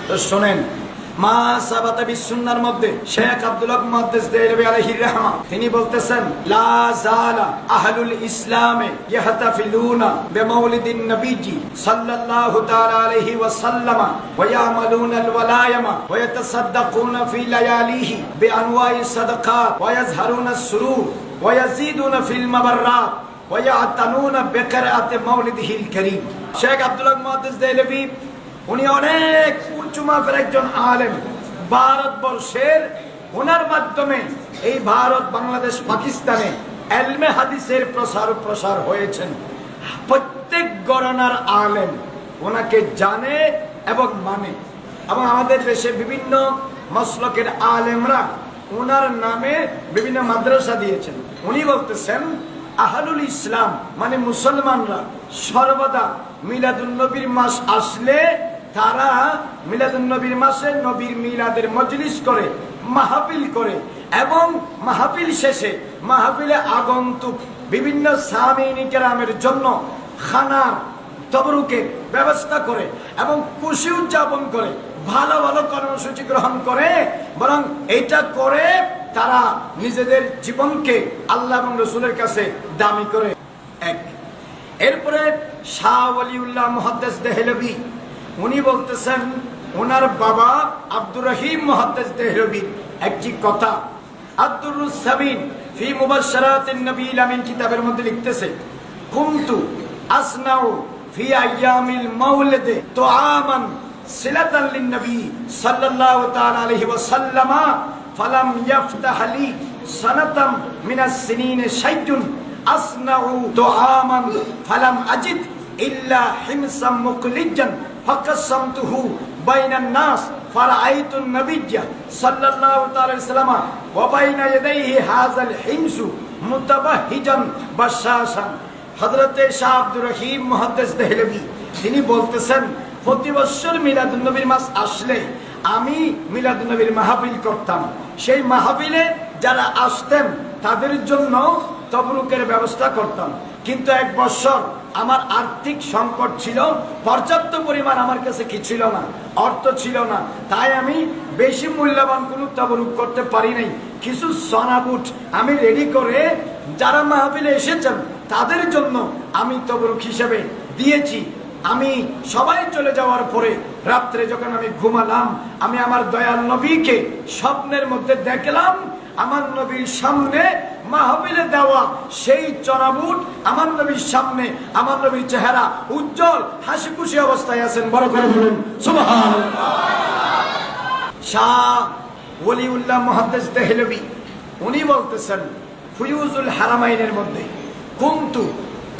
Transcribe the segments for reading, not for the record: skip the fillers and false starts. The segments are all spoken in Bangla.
তো শোনেন, মা সাবাতা বিসুন্নাহর মধ্যে শেখ আব্দুল হক মুহাদ্দিস দেহলভী আলাইহির রাহমা তিনি বলতেছেন, লা যালা আহলুল ইসলামে ইয়াহতাফিলুনা বিমাউলিদিন নবীজি সাল্লাল্লাহু তাআলা আলাইহি ওয়া সাল্লাম ওয়া ইয়ামালুনা আল ওয়ালায়ামা ওয়া ইয়াতাসাদ্দাকুনা ফি লায়ালিহি বিআনওয়াই সাদাকাত ওয়া ইয়াজহারুনা আস-সুরুর ওয়া ইয়াজিদুনা ফিল মাবাররাত ওয়া ইয়াতানুনা বিকিরাআতি মাউলিদিহিল কারীম। শেখ আব্দুল হক মুহাদ্দিস দেহলভী উনি অনেক উঁচু মাপের একজন আলেম। ভারতবর্ষের ওনার মাধ্যমে এই ভারত, বাংলাদেশ, পাকিস্তানে এলমে হাদিসের প্রসার হয়েছেন। প্রত্যেক গণনার আলেম ওনাকে জানে এবং মানে, এবং আমাদের দেশে বিভিন্ন মসলকের আলেমরা ওনার নামে বিভিন্ন মাদ্রাসা দিয়েছেন। উনি বলতেছেন, আহলুল ইসলাম মানে মুসলমানরা সর্বদা মিলাদুন নবীর মাস আসলে তারা মিলাদুন নবীর মাসে নবীর মিলাদের মজলিস করে, মাহফিল করে, এবং মাহফিল শেষে মাহফিলে আগন্তুক বিভিন্ন সামিন কেরামের জন্য খানার তবরুকের ব্যবস্থা করে এবং খুশি উদযাপন করে, ভালো ভালো কর্মসূচি গ্রহণ করে, বরং এটা করে তারা নিজেদের জীবনকে আল্লাহ এবং রসুলের কাছে দামি করে। এক এরপরে শাহ ওয়ালিউল্লাহ মুহাদ্দিস দেহলভী উনি বলতেছেন, ওনার বাবা আব্দুর রহিম মুহাদ্দিস দেহলভী একটি কথা আদ-দুররুস সামিন ফি মুবাশশারাতিন নবীল আমিন কিতাবের মধ্যে লিখতেছে, কুনতু আসনাউ ফি আইয়ামিল মাউলিদ তুআমান সিলাতান লিন নবী সাল্লাল্লাহু তাআলা আলাইহি ওয়া সাল্লাম ফালাম ইয়াফতাহ লি সানাতাম মিনাস সিনিন শাইউন আসনাউ তুআমান ফালাম আজিদ ইল্লা হিমসাম মুকলিজান ফাকাসামতুহু বাইনান নাস ফারাআইতুন নবিয়্য সাল্লাল্লাহু তাআলা আলাইহি ওয়াসাল্লাম ওয়া বাইনা ইয়াদাইহি হাযাল হিমসু মুতাবাহহিজান বাশাশান। হযরতে শাহ আব্দুর রহিম মুহাদ্দিস দেহলভী তিনি বলতেছেন, প্রতি বছর মিলাদুন নবীর মাস আসলে আমি মিলাদুন নবীর মাহফিল করতাম। সেই মাহফিলে যারা আসতেন তাদের জন্য তবরুকের ব্যবস্থা করতাম। কিন্তু এক বছর আমার আর্থিক সংকট ছিল, পর্যাপ্ত পরিমাণ আমার কাছে কি ছিল না, অর্থ ছিল না, তাই আমি বেশি মূল্যবান কোনো তবরুক করতে পারি নাই। কিছু সনাবুট আমি রেডি করে যারা মাহফিলে এসেছেন তাদের জন্য আমি তবরুক হিসেবে দিয়েছি। আমি সবাই চলে যাওয়ার পরে রাত্রে যখন আমি ঘুমালাম, আমি আমার দয়াল নবীকে স্বপ্নের মধ্যে দেখলাম, আমার নবীর সামনে মাহফিলে দেওয়া সেই চড়াবুট আমার নবীর সামনে, আমার নবীর চেহারা উজ্জ্বল হাসি খুশি অবস্থায় আছেন। বড় করে বলুন সুবহানাল্লাহ। শাহ ওয়ালিউল্লাহ মুহাদ্দিস দেহলভী উনি বলতেছেন, ফুয়ুজুল হারামাইনের মধ্যে, কুনতু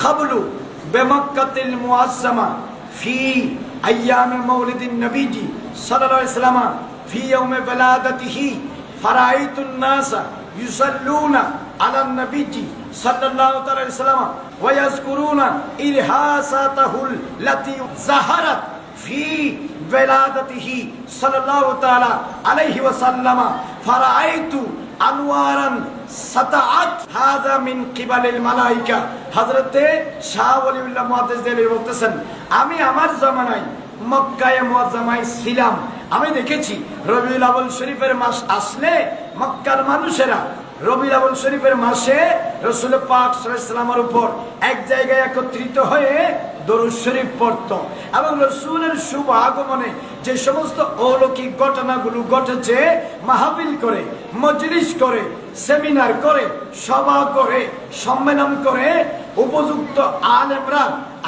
ক্বাবলু বিমাক্কাতিল মুআজ্জামা ফি আইয়ামি মাউলিদিন নবীজি সাল্লাল্লাহু আলাইহি ওয়াসাল্লাম ফি ইয়াউমি ওয়ালাদাতিহি ফারাআইতুন নাসা ইউসাল্লুনা আলান নবীজি সাল্লাল্লাহু আলাইহি ওয়াসাল্লাম ওয়া ইয়াযকুরুনা ইরহাসাতাহুল লাতী যাহারাত ফি ওয়ালাদাতিহি সাল্লাল্লাহু তাআলা আলাইহি ওয়াসাল্লাম ফারাআইতু আনওয়ারান সাতাআত হাযা মিন কিবালিল মালায়েকা। হযরতে শাহ ওয়ালিউল্লাহ মুহাদ্দিস দেহলভী বলতেছেন, আমি আমার জামানায় মক্কায়ে মুআজ্জামায় ছিলাম, আমি দেখেছি রবিউল আউয়াল শরীফের মাস আসলে মক্কার মানুষেরা রবিউল আউয়াল শরীফের মাসে রাসূল পাক সাল্লাল্লাহু আলাইহি ওয়াসাল্লামের উপর এক জায়গায় একত্রিত হয়ে দরুদ শরীফ পড়ত, এবং রাসূলের শুভ আগমনে যে সমস্ত অলৌকিক ঘটনাগুলো ঘটেছে মাহফিল করে, মজলিস করে, সেমিনার করে, সভা করে, সম্মেলন করে উপযুক্ত আলেমরা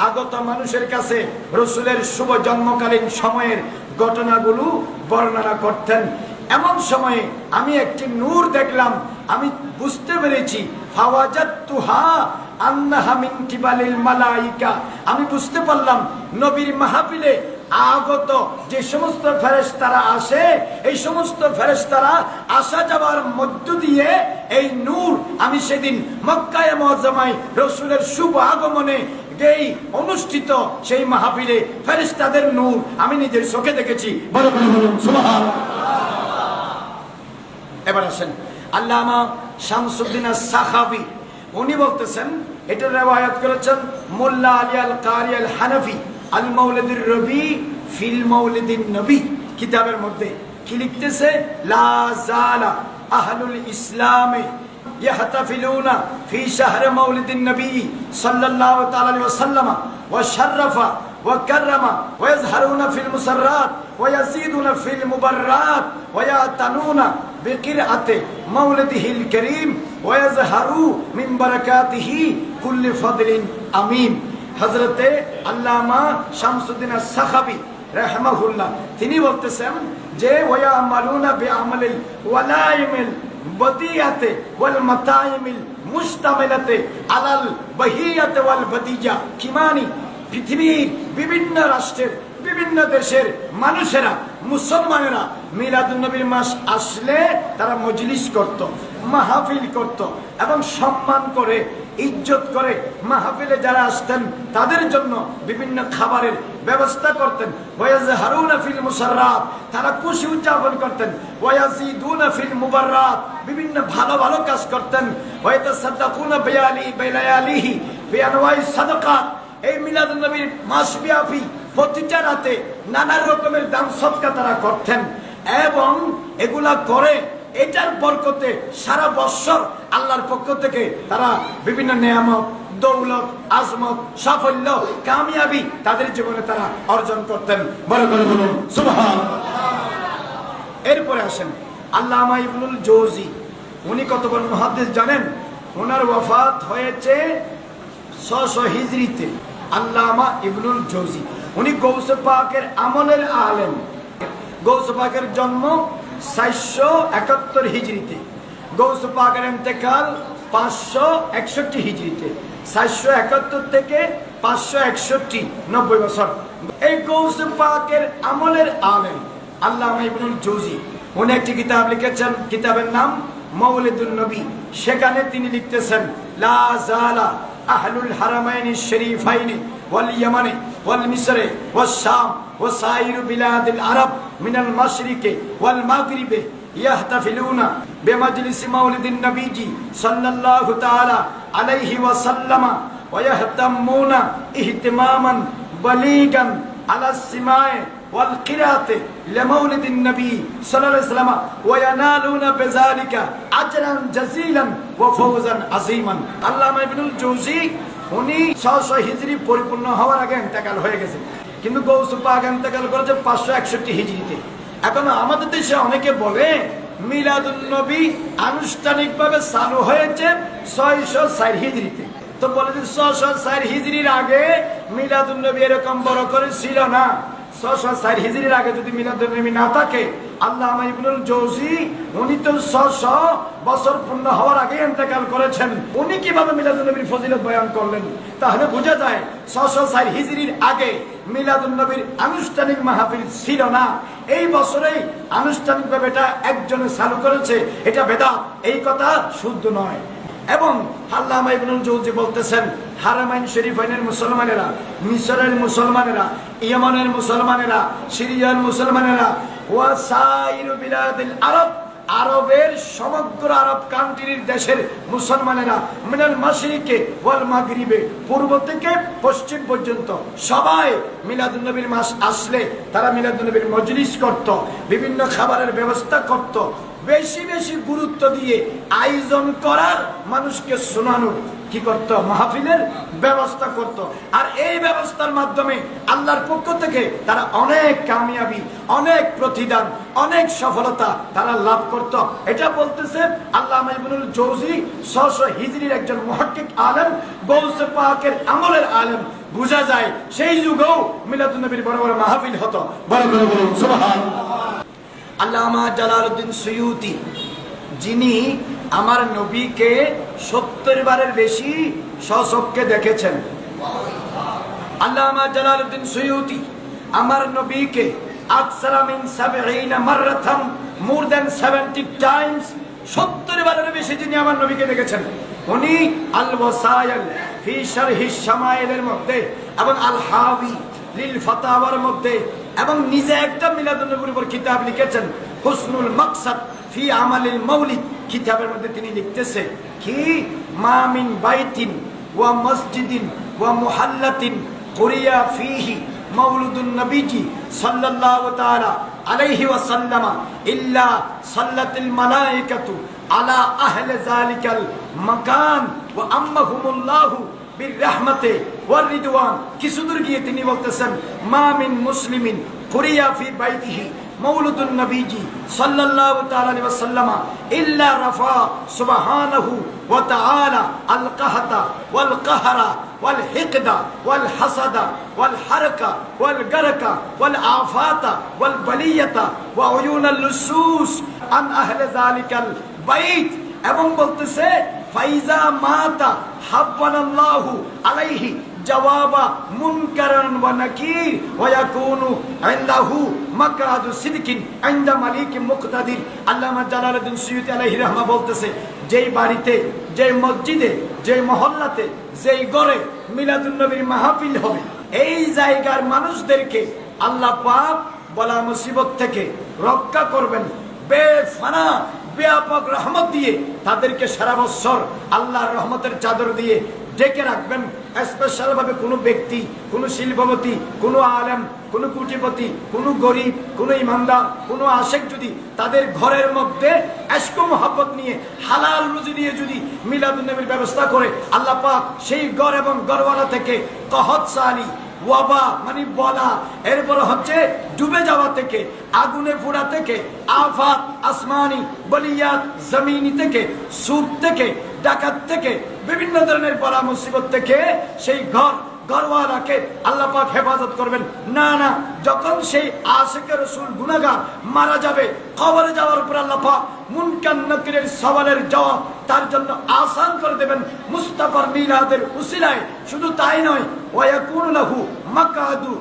আগত মানুষের কাছে রাসূলের শুভ জন্মকালীন সময়ের ঘটনাগুলো বর্ণনা করতেন। এমন সময়ে আমি একটি নূর দেখলাম, আমি বুঝতে পেরেছি ফাওয়াজাতুহা আন্নাহা মিন কিবালিল মালায়েকা। আমি বুঝতে পারলাম নবীর মাহফিলে আগত যে সমস্ত ফেরেশতারা আসে, এই সমস্ত ফেরেশতারা আসা যাওয়ার মধ্য দিয়ে এই নূর আমি সেদিন মক্কায়ে মুআজ্জামায় রাসূলের শুভ আগমনে এই অনুষ্ঠিত সেই মাহফিলে ফেরেশতাদের নূর আমি নিজের চোখে দেখেছি। বড় করে বলুন সুবহানাল্লাহ। এবার আসেন আল্লামা শামসুদ্দিন আস-সাখাবী উনি বলতেছেন, এটা রিওয়ায়াত করেছেন মোল্লা আলী আল কারি আল হানাফি আল মাউলিদুর রবি ফিল মাউলিদিন নবী। কিতাবের মধ্যে কি লিখতেছে, লা জালা আহলুল ইসলামে ইয়াহতাফিলুনা ফি শাহর মাউলিদিন নবী সাল্লাল্লাহু তাআলা আলাইহি ওয়াসাল্লাম ওয়া শাররাফা ওয়া কাররামা ওয়া ইয়াজহারুনা ফিল মুসাররাত ওয়া ইয়াজিদুনা ফিল মুবাররাত ওয়া ইয়াতানুনা বিকিরআতি মাউলিদিহিল কারীম ওয়া ইয়াজহারু মিন বারাকাতিহি কুল্লি ফাদলিন আমিন। হযরতে আল্লামা শামসুদ্দিন আস-সাখাবী রাহমাহুল্লাহ তিনি বলতেছেন যে ওয়া ইয়ামালুনা বিআমালিল ওয়ালাইমিল বদিয়াতে ওয়াল মাতাইমিল মুশতামিলাতে আলাল বাহিয়াতে ওয়াল বদিজা। কি মানে, পৃথিবীর বিভিন্ন রাষ্ট্রের বিভিন্ন দেশের মানুষেরা, মুসলমানেরা মিলাদুন নবীর মাস আসলে তারা মজলিস করত, মাহফিল করত এবং সম্মান করে ইজ্জত করে মাহফিলে যারা আসতেন তাদের জন্য বিভিন্ন খাবারের ব্যবস্থা করতেন। ওয়ায়াজহারুনা ফিল মুসাররাত, তারা খুশি উদযাপন করতেন। ওয়ায়াজিদুনা ফিল মুবাররাত, বিভিন্ন ভালো ভালো কাজ করতেন। ওয়ায়াতাসাদদাকুনা বিলায়ালিহি বিআনওয়াই সাদাকাত। এই মিলাদুন নবীর মাসব্যাপী প্রতিটা রাতে নানা রকমের দান সদকা তারা করতেন এবং এগুলা করে এটার বরকতে সারা বছর আল্লাহর পক্ষ থেকে তারা বিভিন্ন নিয়ামত, দৌলত, আজমত, সাফল্য, কামিয়াবি তাদের জীবনে তারা অর্জন করতেন। বড় করে বলুন সুবহানাল্লাহ। এরপরে আসেন আল্লামা ইবনুল জৌজি, উনি কত বড় মুহাদ্দিস জানেন? ওনার ওয়াফাত হয়েছে 600 হিজরিতে। আল্লামা ইবনুল জৌজি উনি গৌসে পাকের আমলের আলেম। গৌসে পাকের জন্ম 471 হিজরিতে, গৌসে পাকের ইন্তেকাল 561 হিজরিতে। 471 থেকে 561, 90 বছর। এই গৌসে পাকের আমলের আলেম আল্লামা ইবনুল জৌজি উনি একটি কিতাব লিখেছেন, কিতাবের নাম মাউলিদুন নবী। সেখানে তিনি লিখতেছেন, লা জালা আহলুল হারামাইনি শরীফাইনি ওয়াল ইয়ামানি ওয়াল মিসরে ওয়াস শাম ওয়া সাইরু বিলাদিল আরব মিনাল মাশরিকি ওয়াল মাগরিবি ইয়াহতাফিলুনা বিমাজলিসি মাউলিদিন নবীজি সাল্লাল্লাহু তাআলা আলাইহি ওয়া সাল্লামা ওয়া ইয়াহতামুনা ইহতিমামান বালিগান আলা সিমায়ে ওয়াল কিরাতে লিমাউলিদিন নবী সাল্লাল্লাহু আলাইহি ওয়াসাল্লাম ওয়া ইয়ানালুনা বিযালিকা আজরান জাযীলান ওয়া ফাওজান আযীমান। আল্লামা ইবনুল জৌজি উনি 600 হিজরি পরিপূর্ণ হওয়ার আগে ইন্তেকাল হয়ে গেছে, কিন্তু গৌসে পাক ইন্তেকাল করেছে 561 হিজরিতে। এখন আমাদের দেশে অনেকে বলে মিলাদুন নবী আনুষ্ঠানিকভাবে চালু হয়েছে 604 হিজরিতে। তো বলে যে 604 হিজরির আগে মিলাদুন নবী এরকম বড় করে ছিল না। 604 হিজরির আগে যদি মিলাদুন নবী না থাকে, আল্লামা ইবনুল জৌজি উনি তো 600 বছর পূর্ণ হওয়ার আগে ইন্তেকাল করেছেন। উনি কিভাবে মিলাদুন নবীর ফজিলত বয়ান করলেন? তাহলে বোঝা যায় 604 হিজরির আগে মিলাদুন নবীর আনুষ্ঠানিক মাহফিল ছিল না। এই বছরেই আনুষ্ঠানিকভাবে এটা একজনে চালু করেছে, এটা বেদাত, এই কথা শুদ্ধ নয়। এবং আল্লামা ইবনুল জৌজি বলতেছেন, হারামাইন শরীফাইনের মুসলমানেরা, মিশরের মুসলমানেরা, ইয়েমেনের মুসলমানেরা, সিরিয়ার মুসলমানেরা, ওয়া সাইরু বিলাদিল আরব, আরবের সমগ্র আরব কান্ট্রির দেশের মুসলমানেরা, মিনাল মাশরিকে ওয়াল মাগরিবে, পূর্ব থেকে পশ্চিম পর্যন্ত সবাই মিলাদুন নবীর মাস আসলে তারা মিলাদুন নবীর মজলিস করত, বিভিন্ন খাবারের ব্যবস্থা করত, বেশি বেশি গুরুত্ব দিয়ে আয়োজন করার, মানুষকে শোনানোর কি করত, মাহফিলের ব্যবস্থা করত। আর এই ব্যবস্থার মাধ্যমে আল্লাহর পক্ষ থেকে তারা অনেক কামিয়াবি, অনেক প্রতিদান, অনেক সফলতা তারা লাভ করত। এটা বলতেছে আল্লামা ইবনুল জৌজি 600 হিজরির একজন মুহাক্কিক আলেম, গৌসে পাকের আমলের আলেম। বোঝা যায় সেই যুগেও মিলাদুন নবীর বড় বড় মাহফিল হতো। বড় বড় বলুন সুবহানাল্লাহ। আল্লামা জালালউদ্দিন সুয়ুতি, যিনি আমার নবীকে 70 বারের বেশি স্বচক্ষে দেখেছেন। আল্লামা জালালউদ্দিন সুয়ুতি আমার নবীকে আকসারা মিন 70 মাররাতান, মোর দ্যান 70 টাইমস, 70 বারের বেশি যিনি আমার নবীকে দেখেছেন। উনি আল ওয়াসাইল ফি শারহি শামাইলের মধ্যে এবং আল হাওয়ি লিল ফাতাওয়ার মধ্যে এবং নিজে একটা মিলাদুন নবীর উপর কিতাব লিখেছেন, হুসনুল মাকসাদ ফি আমালিল মাউলিদ। কিতাবের মধ্যে তিনি লিখতেছে কি, মা মিন বাইতিন ওয়া মসজিদিন ওয়া মুহাল্লাতিন কুরিয়া ফিহি মাউলুদুন নবীজি সাল্লাল্লাহু তাআলা আলাইহি ওয়াসাল্লাম ইল্লা সাল্লাতিল মালায়েকাতু আলা আহলি যালিকাল মাকান ওয়া আম্মাহুমুল্লাহু বিররহমাতি ওয়ার রিদওয়ান। কিছু দূর গিয়ে তিনি বলতেছেন মা মিন মুসলিমিন কুরিয়া ফি বাইতিহি মাউলুদুন নবীজি সাল্লাল্লাহু তাআলা আলাইহি ওয়াসাল্লাম ইল্লা রাফা সুবহানাহু ওয়া তাআলা আল কাহতা ওয়াল কাহরা ওয়াল হিকদা ওয়াল হাসাদা ওয়াল হারকা ওয়াল গারকা ওয়াল আফাতা ওয়াল বালিয়াতা ওয়া উয়ুনাল লুসুস আন আহলি যালিকাল বাইত। এবং বলতেছে ফাইজা মাতা হাব্বানাল্লাহু আলাইহি জওয়াবা মুনকারান ওয়া নাকির ওয়া ইয়াকুনু ইনদাহু মাকাদু সিদকিন ইনদা মালিক মুকতাদির। আল্লামা জালালউদ্দিন সুয়ুতী আলাইহি রাহমা বলতেছে, যেই বাড়িতে, যেই মসজিদে, যেই মহল্লাতে, যেই ঘরে মিলাদুন নবীর মাহফিল হবে, এই জায়গার মানুষদেরকে আল্লাহ পাক বলা মুসিবত থেকে রক্ষা করবেন বেফানা ব্যাপক রহমত দিয়ে। তাদেরকে সারা বছর আল্লাহর রহমতের চাদর দিয়ে ডেকে রাখবেন। স্পেশাল ভাবে কোনো ব্যক্তি, কোনো শিল্পপতি, কোনো আলেম, কোনো কোটিপতি, কোনো গরিব, কোনো ইমানদার, কোনো আশেক যদি তাদের ঘরের মধ্যে ইশক ও মহব্বত নিয়ে হালাল রুজি দিয়ে যদি মিলাদুন নবীর ব্যবস্থা করে, আল্লাহ পাক সেই ঘর এবং ঘরওয়ালা থেকে কহত সালি, ওয়াবা মানে বলা, এরপর হচ্ছে ডুবে যাওয়া থেকে, আগুনে পোড়া থেকে, আফাত আসমানি, বলিয়াত জমিনি থেকে, সুদ থেকে, ডাকাত থেকে, বিভিন্ন ধরনের বলা মুসিবত থেকে সেই ঘরওয়ালাকে আল্লাহ পাক হেফাজত করবেন। না না, যখন সেই আশিকে রাসূল গুনাহগার মারা যাবে, কবরে যাওয়ার পর আল্লাহ পাক মুনকার নাকিরের সওয়ালের জবাব তার জন্য আসান করে দেবেন মুস্তাফার মিলাদের উসিলায়। শুধু তাই নয়, ওয়া ইয়াকুনু লাহু মাকাদু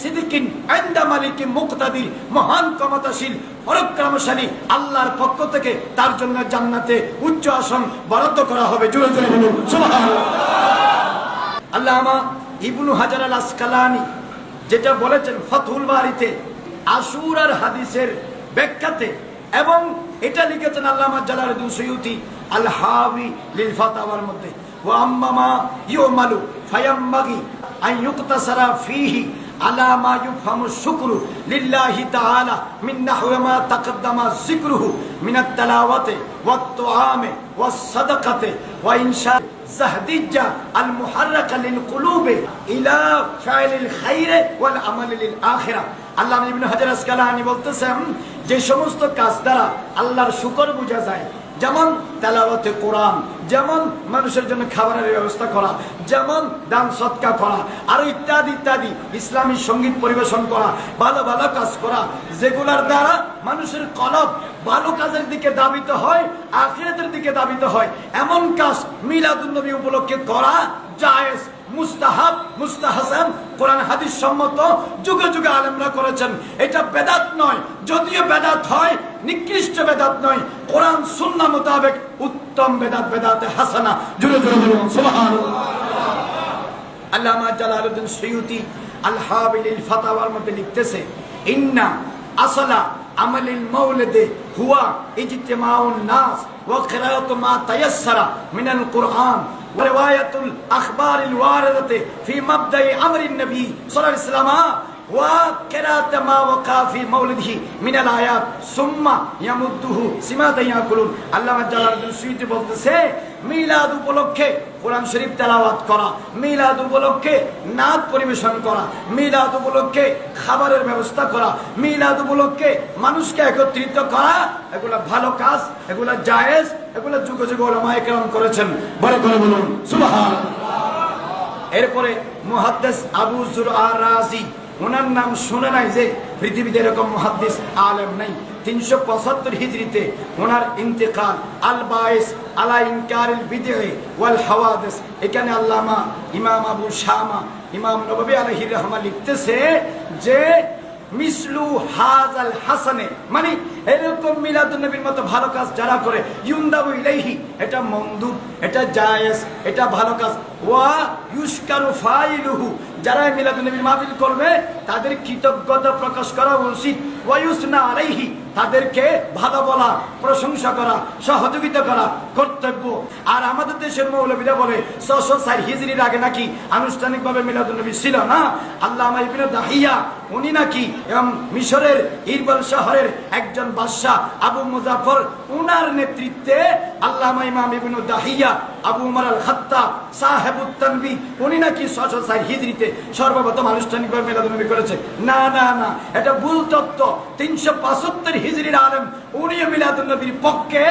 সিদকিন ইনদা মালিক মুকতাদির। মহান ক্ষমতাশীল পরাক্রমশালী আল্লাহর পক্ষ থেকে তার জন্য জান্নাতে উচ্চ আসন বরাদ্দ করা হবে। জোরে জোরে বলুন সুবহানাল্লাহ। আল্লামা ইবনু হাজার আল আসকালানি যেটা বলেছেন ফাতহুল বারিতে আশুরার হাদিসের ব্যাখ্যাতে, এবং এটা লিখেছেন আল্লামা জালালউদ্দিন সুয়ুতী আল হাওয়ি লিল ফাতাওয়ার মধ্যে, ওয়া আম্মা ইউমালু ফায়ামবাগি আন ইউকতাসারা ফীহি আলা মা ইউফহামু শুকরু লিল্লাহি তাআলা মিন নাহওয়া মা তাকদ্দামা যিকরুহু মিনাত তালাওয়াতি ওয়াত তুআমি ওয়াস সাদাকাতি ওয়া ইনশা জাহদিজ্জা আল মুহাররাকা লিল কুলুবি ইলা ফাইলিল খাইর ওয়াল আমাল লিল আখিরা। আল্লামা ইবনে হাজার আসকালানি বলতেছেন, যে সমস্ত কাজ দ্বারা আল্লাহর শুকর বোঝা যায়, যেমন তেলাওয়াতে কোরআন, যেমন মানুষের জন্য খাবারের ব্যবস্থা করা, যেমন দান সৎকা করা, আর ইত্যাদি ইত্যাদি, ইসলামী সঙ্গীত পরিবেশন করা, ভালো ভালো কাজ করা, যেগুলোর দ্বারা মানুষের কলব ভালো কাজের দিকে দাবিত হয়, আখিরাতের দিকে দাবিত হয়, এমন কাজ মিলাদুন নবী উপলক্ষে করা জায়েজ, মুস্তাহাব, মুস্তাহসান, কোরআন হাদিস সম্মত, যুগে যুগে আলেমরা করেছেন। এটা বেদাত নয়, যদিও বেদাত হয় নিকৃষ্ট বেদাত নয়, কোরআন সুন্নাহ মোতাবেক উত্তম বেদাত, বেদাতে হাসানা। জোরে জোরে বলুন সুবহানাল্লাহ। আল্লামা জালালউদ্দিন সুয়ুতী আল হাওয়ি লিল ফাতাওয়ার মধ্যে লিখতেছে, ইন্না আসলা আমালিল মাউলিদি হুয়া ইজতিমাউন নাস ওয়া কিরাআতু মা তায়াসসারা মিনাল কুরআন ওয়া রিওয়ায়াতুল আখবারিল ওয়ারিদাতি ফি মাবদাই আমরিন নবী সাল্লাল্লাহু আলাইহি ওয়াসাল্লাম ওয়া কিরাআতু মা ওয়াকা ফি মাউলিদিহি মিনাল আয়াত সুম্মা ইয়ামুদ্দুহু সিমাতা ইয়াকুলুন। আল্লামা জালালউদ্দিন সুয়ুতী বলতেছে, মিলাদ উপলক্ষে কোরআন শরীফ তেলাওয়াত করা, মিলাদ উপলক্ষে নাত পরিবেশন করা, মিলাদ উপলক্ষে খাবারের ব্যবস্থা করা, মিলাদ উপলক্ষে মানুষকে একত্রিত করা, এগুলা ভালো কাজ, এগুলা জায়েজ, এগুলা যুগে যুগে উলামায়ে কেরাম করেছেন। বড় করে বলুন সুবহানাল্লাহ। এরপরে মুহাদ্দিস আবু যুরআ রাজি, ওনার নাম শুনে নাই যে পৃথিবীতে এরকম মুহাদ্দিস আলেম নাই। 375 হিজরিতে ওনার ইন্তেকাল। আল বাইস আলা ইনকারিল বিদঈ ওয়াল হাওয়াদিস। এখানে আল্লামা ইমাম আবু শামা ইমাম নববী আলাইহি রাহমা লিখতেছে যে মিসলু হাযাল হাসানে, মানে এরকম মিলাদুন নবীর মতো ভালো কাজ যারা করে, ইউনদাবু ইলাইহি, এটা মন্দুব, এটা জায়েজ, এটা ভালো কাজ। ওয়া ইউশকারু ফাইলুহু, যারা মিলাদুন নবীর মাহফিল করবে তাদের কৃতজ্ঞতা প্রকাশ করা উচিত। ওয়া ইউসনা আলাইহি, তাদেরকে ভালো বলা, প্রশংসা করা, সহযোগিতা করা কর্তব্য। আর আমাদের দেশের মৌলবীরা বলে 604 হিজরির আগে নাকি আনুষ্ঠানিকভাবে মিলাদুন্নবী ছিল না। আল্লামা ইবনে দাহিয়া উনি নাকি মিশরের ইরবিল শহরের একজন বাদশাহ আবু মুজাফফর উনার নেতৃত্বে আল্লামা ইমাম ইবনে দাহিয়া আবু উমর আল খাত্তাব সাহেবুত তানবীহ উনি নাকি 604 হিজরিতে সর্বপ্রথম আনুষ্ঠানিকভাবে মিলাদুন্নবী করেছে। না না না, এটা ভুল তত্ত্ব। 375 হিজরির আলেম উনিও মিলাদুন্নবীর পক্ষে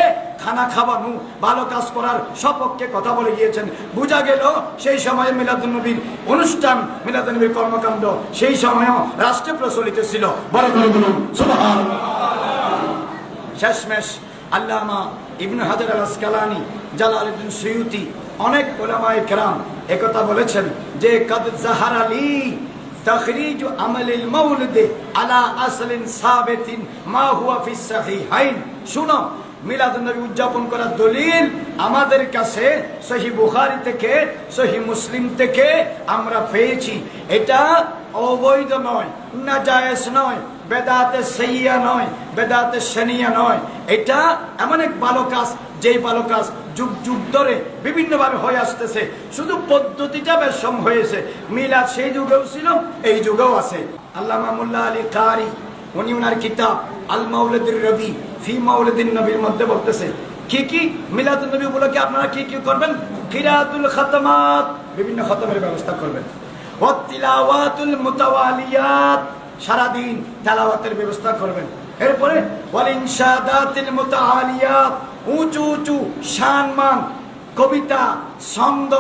খানা খাওয়ানো, ভালো কাজ করার সপক্ষে কথা বলে গিয়েছেন। বোঝা গেল সেই সময়ে মিলাদুন্নবীর অনুষ্ঠান, মিলাদুন্নবীর কর্মকাণ্ড সেই সময়ও রাষ্ট্রে প্রচলিত ছিল। বড় করে বলুন সুবহানাল্লাহ। শেষমেশ আল্লামা ইবনে হাজার আল আসকালানী, জালালউদ্দিন সুয়ুতি, অনেক উলামায়ে কেরাম একথা বলেছেন যে কাদ জাহারা লি تخريج عمل المولد على اصل ثابت ما هو في الصحيحين। শুনো, মিলাদুন্নবী উদযাপন করার দলিল আমাদের কাছে সহিহ বুখারী থেকে, সহিহ মুসলিম থেকে আমরা পেয়েছি। এটা অবৈধ নয়, নাজায়েজ নয়, বেদাতে সাইয়্যা নয়, বেদাতে শানিয়া নয়। এটা এমন এক ভালো কাজ, যেই ভালো কাজ যুগ যুগ ধরে বিভিন্নভাবে হয়ে আসতেছে, শুধু পদ্ধতিটা বেশম হয়েছে। মিলাদ সেই যুগেও ছিল, এই যুগেও আছে। আল্লামা মোল্লা আলী কারি উনি ওনার কিতাব আল মাউলিদুর রবি ফি মাউলিদিন নবীর মধ্যে বলতেছে কি কি মিলাদুন নবী উপলক্ষে আপনারা কি কি করবেন। কিরাতুল খাতামাত, বিভিন্ন খতমের ব্যবস্থা করবেন। ওয়া তিলাওয়াতুল মুতাওয়ালিয়াত, সারাদিন তেলাওয়াতের ব্যবস্থা করবেন। এরপরে ওয়াল ইনশাদাতিল মুতাআলিয়াত, উঁচু উঁচু শানমান কবিতা, ছন্দ,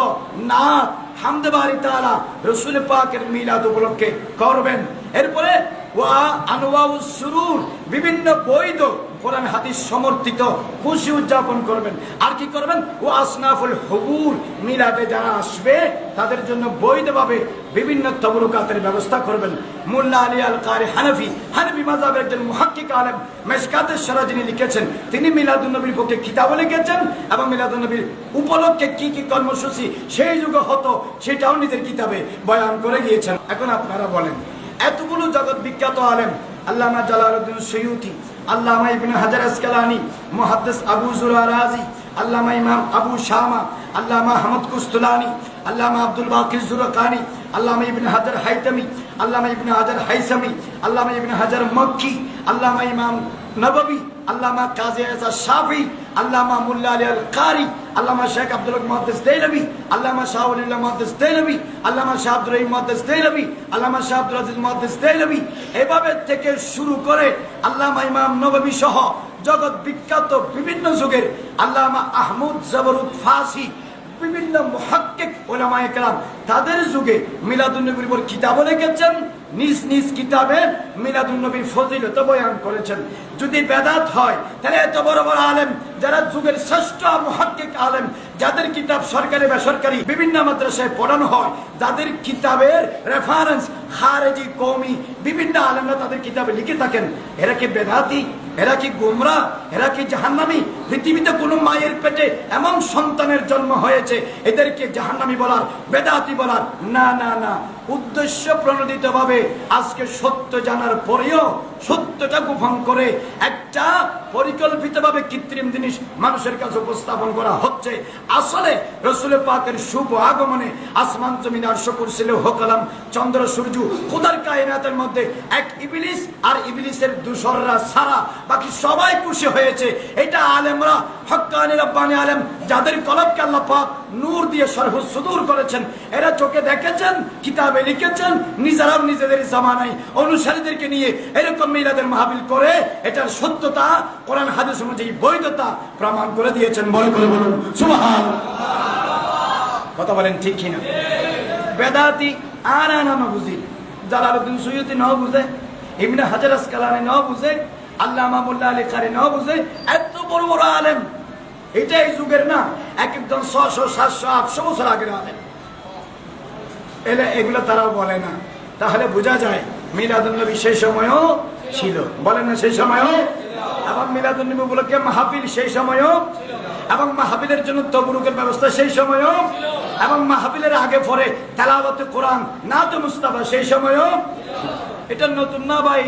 নাচ, হামদে বারি তাআলা রাসূল পাকের মিলাদ উপলক্ষে করবেন। এরপরে ওয়া আনওয়াউস সুরুর, বিভিন্ন বৈধ কোরআন হাদিস সমর্থিত খুশি উদযাপন করবেন। আর কি করবেন, ও আসনাফুল হুবুর, মিলাদে যারা আসবে তাদের জন্য বৈধভাবে বিভিন্ন তবরুকাতের ব্যবস্থা করবেন। মোল্লা আলী আল কারি হানাফি, হানাফি মাযহাবের একজন মুহাক্কিক আলেম, মিশকাতুস শরা যিনি লিখেছেন, তিনি মিলাদুন্নবীর পক্ষে কিতাব লিখেছেন এবং মিলাদুন্নবীর উপলক্ষে কি কি কর্মসূচি সেই যুগে হতো সেটাও নিজের কিতাবে বয়ান করে গিয়েছেন। এখন আপনারা বলেন, এতগুলো জগৎ বিখ্যাত আলেম, আল্লামা জালালউদ্দিন সুয়ুতি, আল্লামা ইবনে হাজার আসকালানী, মুহাদ্দিস আবু যুরা রাজি, আল্লামা ইমাম আবু শামা, আল্লামা আহমদ কুস্তুলানী, আল্লামা আব্দুল বাকির জুরকানি, আল্লামা ইবনে হাজার হাইতামি, আল্লামা ইবনে হাজার হাইসামি, আল্লামা ইবনে হাজার মক্কি, আল্লামা ইমাম নববী, আল্লামা কাজী আযা শাফি, আল্লামা মোল্লা আলী আল কারি, আল্লামা শেখ আব্দুল হক মুহাদ্দিস দেহলভী, আল্লামা শাহ ওয়ালিউল্লাহ মুহাদ্দিস দেহলভী, আল্লামা শাহ আব্দুর রহিম মুহাদ্দিস দেহলভী, আল্লামা শাহ আব্দুল আজিজ মুহাদ্দিস দেহলভী, এভাবে থেকে শুরু করে আল্লামা ইমাম নববী সহ জগৎ বিখ্যাত বিভিন্ন যুগের আল্লামা আহমদ জবরুদ ফাসি, বিভিন্ন মুহাক্কিক উলামায়ে কেরাম তাদের যুগে মিলাদুন্নবীর উপর কিতাব লিখেছেন, নিজ নিজ কিতাবে মিলাদুন্নবীর ফজিলত বয়ান করেছেন। যদি বেদাত হয় তাহলে এত বড় বড় আলেম যারা যুগের শ্রেষ্ঠ মুহাক্কিক আলেম, যাদের কিতাব সরকারি বেসরকারি বিভিন্ন মাদ্রাসায় পড়ানো হয়, যাদের কিতাবের রেফারেন্স খারেজি কওমি বিভিন্ন আলেমরা তাদের কিতাবে লিখে থাকেন, এরা কি বেদাতি, এরা কি গুমরা, এরা কি জাহান্নামী? পৃথিবীতে কোন মায়ের পেটে এমন সন্তানের জন্ম হয়েছে এদেরকে জাহান্নামী বলার, বেদাতি বলার? না না না, উদ্দেশ্য প্রণোদিত ভাবে আজকে সত্য জানার পরেও সত্যটা গোপন করে একটা পরিকল্পিতভাবে কৃত্রিম জিনিস মানুষের কাছে উপস্থাপন করা হচ্ছে। আসলে রাসূল পাকের শুভ আগমনে আসমান জমিন আরশ কুরসি লৌহ কলম চন্দ্র সূর্য খোদার কায়নাতের মধ্যে এক ইবলিস আর ইবলিসের দূষররা ছাড়া বাকি সবাই খুশি হয়েছে। এটা আলেমরা, হক্কানি রব্বানি আলেম, যাদের কলবকে আল্লাহ পাক নূর দিয়ে সরহু সুদূর করেছেন, এরা চোখে দেখেছেন, কিতাবে লিখেছেন, নিজেরাও নিজেদের জামানায় অনুসারীদেরকে নিয়ে এরকম মিলাদের মাহফিল করে এটার সত্যতা কোরআন হাদিস অনুযায়ী বৈধতা প্রমাণ করে দিয়েছেন। বলে করে বলুন সুবহানাল্লাহ। কথা বলেন ঠিক কিনা? বেদাতি আর না বুঝি, জালালউদ্দিন সুয়ুতি ন বুঝে, ইবনে হাজার আসকালানী ন বুঝে, আল্লামা মোল্লা আলী কারি ন বুঝে, এত বড় বড় আলেম, এটা এই যুগের না, এক একজন 600, 700, 800 বছর আগের আলেম, এগুলো তারাও বলে না। তাহলে বোঝা যায় মিলাদুন্নবী সেই সময়ও ছিল, বলেন না সেই সময়ও, এবং মিলাদুন্নবী উপলক্ষে মাহফিল সেই সময়ও, এবং মাহফিলের জন্য তবরুকের ব্যবস্থা সেই সময়ও, এবং মাহফিলের আগে পরে তেলাওয়াতে কোরআন, নাতে মুস্তাফা সেই সময়ও। এটা নতুন না ভাই,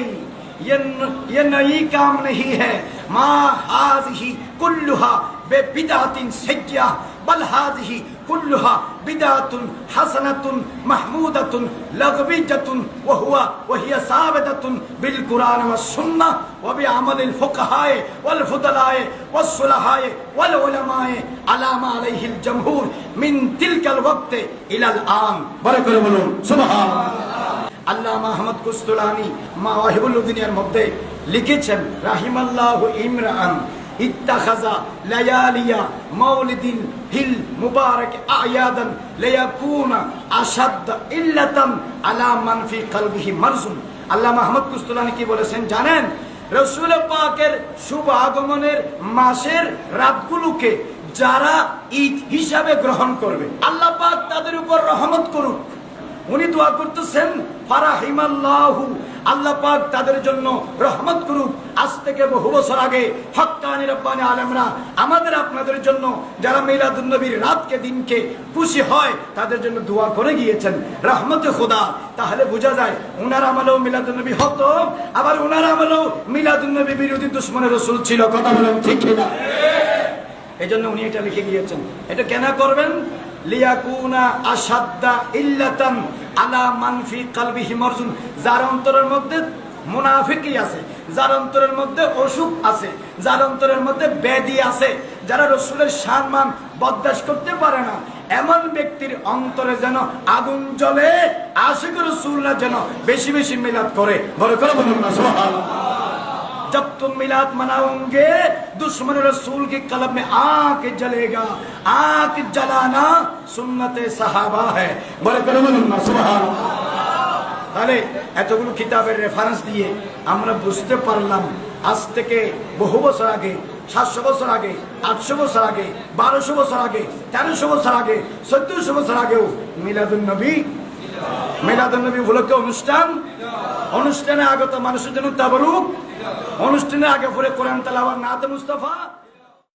ये नई काम नहीं है। मा हाज़िही कुल्लुहा बेबिदातिन सय्या बल हाज़िही कुल्लुहा बिदातुन हसनतुन महमूदतुन लगविजतुन वहिया साबिततुन बिल कुरान व सुन्नह व बिअमलिल फुक़हाए वल फुदलाए वस्सुलहाए वल उलमाए अला मा अलैहिल जमहूर मिन तिलकल वक्त इलल आन। बड़े করে বলুন সুবহানাল্লাহ। আল্লামা আহমদ কুস্তুলানি মাওয়াহিবুল দুনিয়ার মধ্যে লিখেছেন, রাহিমাল্লাহু ইমরান ইত্তাখাযা লায়ালিয়া মাউলিদিন হিল মুবারক আয়াদান লিয়াকুনা আশাদ্দ ইল্লাতান আলা মান ফি কলবিহি মারজুন। আল্লামা আহমদ কুস্তুলানি কি বলেছেন জানেন? রাসূল পাকের শুভ আগমনের মাসের রাতগুলোকে যারা ঈদ হিসাবে গ্রহণ করবে, আল্লাহ পাক তাদের উপর রহমত করুক। উনি দোয়া করতেছেন, ফারাহিমাল্লাহু, আল্লাহ পাক তাদের জন্য রহমত করুক। আজ থেকে বহু বছর আগে হক্কানি রব্বানি আলেমরা আমাদের আপনাদের জন্য যারা মিলাদুন নবীর রাতকে দিনকে খুশি হয় তাদের জন্য দোয়া করে গিয়েছেন রহমতে খোদা। তাহলে বোঝা যায় উনার আমলেও মিলাদুন নবী হতো, আবার উনার আমলেও মিলাদুন নবী বিরোধী দুশমনের রাসূল ছিল। কথা বলেন ঠিক কিনা? এই জন্য উনি এটা লিখে গিয়েছেন। এটা কেন করবেন? লিয়াকুনা আশাদ্দা ইল্লাতান আলা মান ফি কলবিহি মারজুন। যার অন্তরের মধ্যে মুনাফিকি আছে, যার অন্তরের মধ্যে অসুখ আছে, যার অন্তরের মধ্যে ব্যাধি আছে, যারা রাসূলের সম্মান বরদাশত করতে পারে না, এমন ব্যক্তির অন্তরে যেন আগুন জ্বলে, আশিক রাসূলরা যেন বেশি বেশি মিলাদ করে। বড় করে বলুন না সুবহানাল্লাহ। जब तुम मिलाद मनाओगे दुश्मन रसूल के कलब में आग जलेगा, आग जलाना सुन्नत साहबा है। बड़े করে বলুন না সুবহানাল্লাহ। তাহলে এতগুলো কিতাবের রেফারেন্স দিয়ে আমরা বুঝতে পারলাম আজ থেকে বহু বছর আগে, 700 বছর আগে, 800 বছর আগে, 1200 বছর আগে, 1300 বছর আগে, 1400 বছর আগেও মিলাদুন নবী উপলক্ষে অনুষ্ঠানে আগত মানুষের জন্য তাবারুক, অনুষ্ঠানে আগে পরে কোরআন তেলাওয়াত নাত মুস্তাফা।